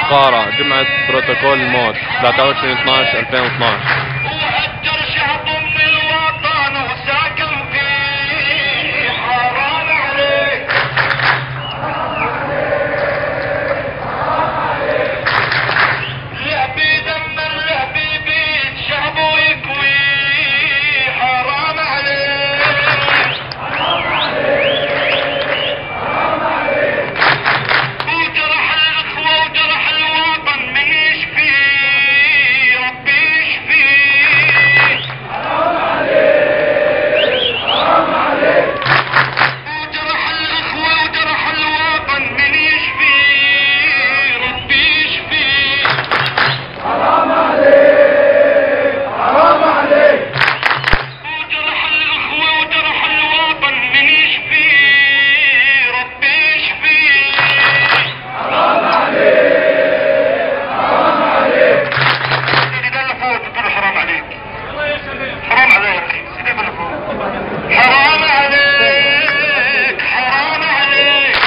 بقارة جمعة بروتوكول الموت 23/12/2012. وهجر شعب من الوطن وساكن فيه، حرام عليك لعبي دمر لعبي بيت شعبه يكوي، حرام عليك وجرح الاخوة وجرح الوطن من يشفيه، ربي يشفيه، وجرح الاخوة وجرح الوطن من يشفيه، ربي يشفيه، وجرح الاخوة وجرح الوطن من يشفيه، ربي يشفيه. سيدي ده اللي فوق تقول حرام عليك، حرام عليك سيدي ده اللي فوق، حرام عليك، حرام عليك،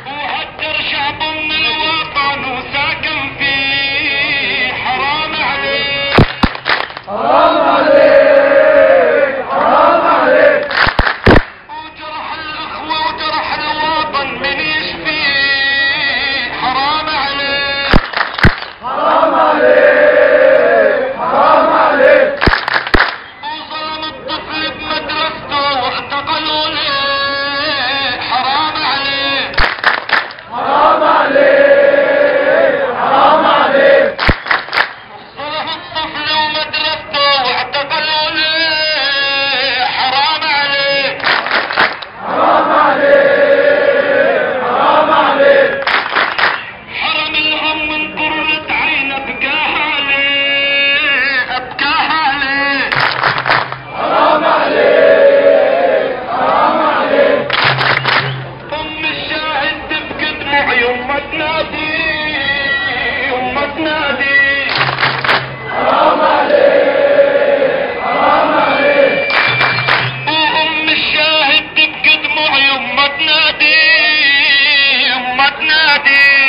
وهجر شعب من الوطن وساكن فيه، حرام عليك وجرح الاخوة وجرح الوطن من يشفيه، حرام عليك وظلم الطفل بمدرسته واعتقلوا ليه، حرام عليك ظلم الطفل ومدرسته واعتقلوا ليه، حرام عليك حرم الهم من قرة عين ابكاها عليه، ابكاها عليه، ام الشاهد تبكي دموعي وما تنادي، وما تنادي، وام الشاهد تبكي دموعي وما تنادي، وما تنادي،